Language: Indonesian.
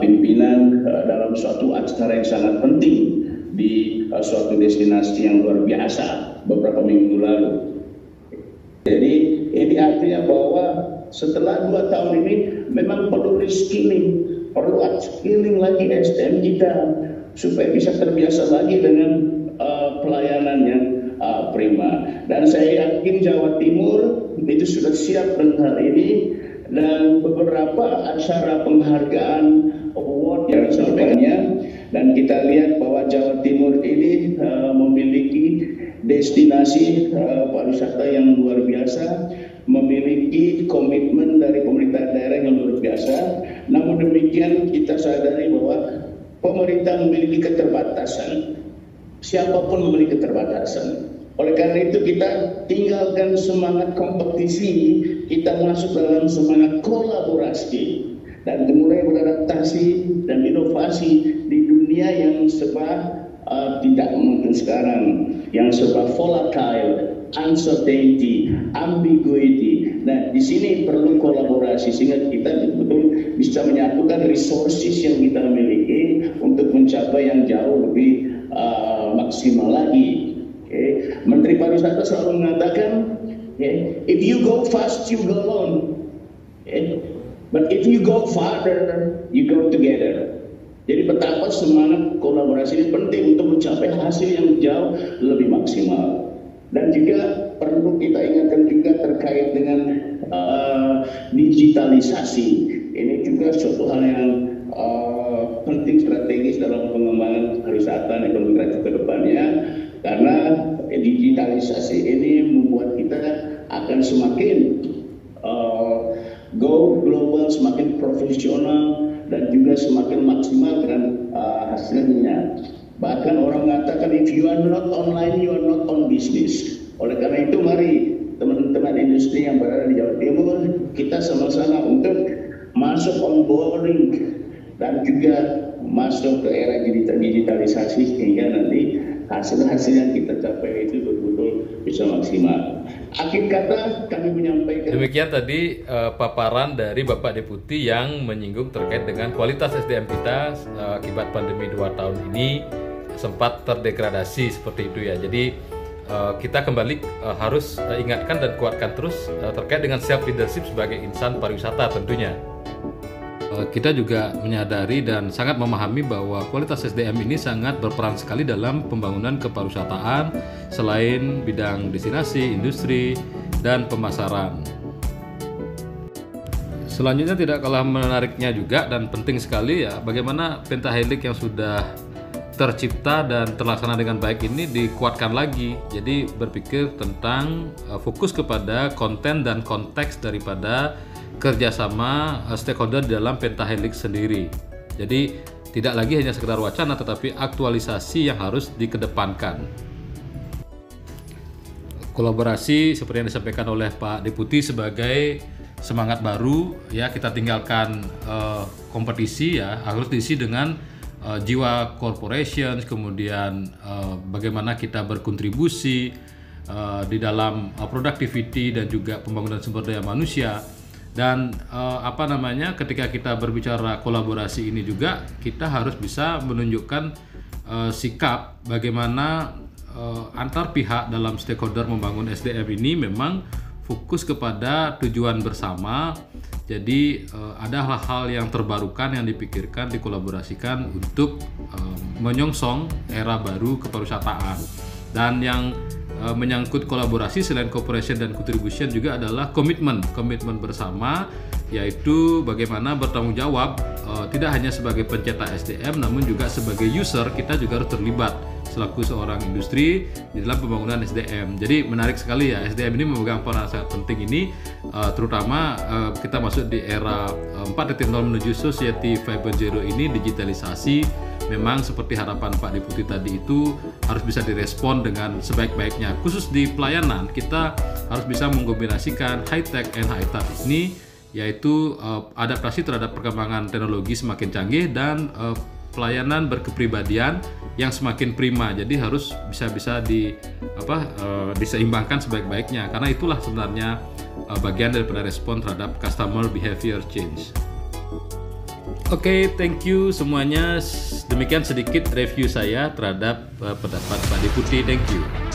pimpinan dalam suatu acara yang sangat penting di suatu destinasi yang luar biasa beberapa minggu lalu. Jadi ini artinya bahwa setelah 2 tahun ini memang perlu reskilling, perlu upskilling lagi SDM kita supaya bisa terbiasa lagi dengan pelayanan yang prima. Dan saya yakin Jawa Timur itu sudah siap dengan hal ini, dan beberapa acara penghargaan award yang sebagainya, dan kita lihat bahwa Jawa Timur ini memiliki destinasi pariwisata yang luar biasa, memiliki komitmen dari pemerintah daerah yang luar biasa. Namun demikian kita sadari bahwa pemerintah memiliki keterbatasan, siapapun memiliki keterbatasan. Oleh karena itu kita tinggalkan semangat kompetisi, kita masuk dalam semangat kolaborasi dan mulai beradaptasi dan inovasi di dunia yang serba tidak menentu sekarang, yang serba volatile, uncertainty, ambiguity. Nah, di sini perlu kolaborasi sehingga kita betul-betul bisa menyatukan resources yang kita miliki untuk mencapai yang jauh lebih maksimal lagi. Okay. Menteri Pariwisata selalu mengatakan, if you go fast, you go alone. Okay. But if you go farther, you go together. Jadi betapa semangat kolaborasi ini penting untuk mencapai hasil yang jauh lebih maksimal. Dan juga perlu kita ingatkan juga terkait dengan digitalisasi. Ini juga suatu hal yang penting strategis dalam pengembangan pariwisata dan ekonomi kreatif ke depannya. Karena digitalisasi ini membuat kita akan semakin go global, semakin profesional, dan juga semakin maksimal dengan hasilnya. Bahkan orang mengatakan if you are not online, you are not on business. Oleh karena itu mari teman-teman industri yang berada di Jawa Timur, kita sama-sama untuk masuk onboarding dan juga masuk ke era digitalisasi sehingga nanti hasil-hasil yang kita capai itu betul-betul bisa maksimal. Akhir kata kami menyampaikan. Demikian tadi paparan dari Bapak Deputi yang menyinggung terkait dengan kualitas SDM kita akibat pandemi 2 tahun ini sempat terdegradasi seperti itu ya. Jadi kita kembali harus ingatkan dan kuatkan terus terkait dengan self leadership sebagai insan pariwisata tentunya. Kita juga menyadari dan sangat memahami bahwa kualitas SDM ini sangat berperan sekali dalam pembangunan kepariwisataan selain bidang destinasi, industri, dan pemasaran. Selanjutnya tidak kalah menariknya juga dan penting sekali ya bagaimana pentahelix yang sudah tercipta dan terlaksana dengan baik ini dikuatkan lagi. Jadi berpikir tentang fokus kepada konten dan konteks daripada kerjasama stakeholder di dalam pentahelix sendiri. Jadi tidak lagi hanya sekedar wacana tetapi aktualisasi yang harus dikedepankan. Kolaborasi seperti yang disampaikan oleh Pak Deputi sebagai semangat baru ya, kita tinggalkan kompetisi ya, harus diisi dengan jiwa corporation, kemudian bagaimana kita berkontribusi di dalam productivity dan juga pembangunan sumber daya manusia. Dan ketika kita berbicara kolaborasi ini juga kita harus bisa menunjukkan sikap bagaimana antar pihak dalam stakeholder membangun SDM ini memang fokus kepada tujuan bersama. Jadi ada hal-hal yang terbarukan yang dipikirkan, dikolaborasikan untuk menyongsong era baru kepariwisataan. Dan yang menyangkut kolaborasi selain cooperation dan contribution juga adalah komitmen bersama, yaitu bagaimana bertanggung jawab tidak hanya sebagai pencetak SDM namun juga sebagai user. Kita juga harus terlibat selaku seorang industri di dalam pembangunan SDM. Jadi menarik sekali ya, SDM ini memegang peran sangat penting ini, terutama kita masuk di era 4.0 menuju Society 5.0 ini, digitalisasi. Memang seperti harapan Pak Deputi tadi itu harus bisa direspon dengan sebaik-baiknya. Khusus di pelayanan kita harus bisa mengkombinasikan high tech and high touch ini, yaitu adaptasi terhadap perkembangan teknologi semakin canggih dan pelayanan berkepribadian yang semakin prima. Jadi harus bisa diseimbangkan sebaik-baiknya, karena itulah sebenarnya bagian daripada respon terhadap customer behavior change. Oke, thank you semuanya. Demikian sedikit review saya terhadap pendapat Pak Deputi. Thank you.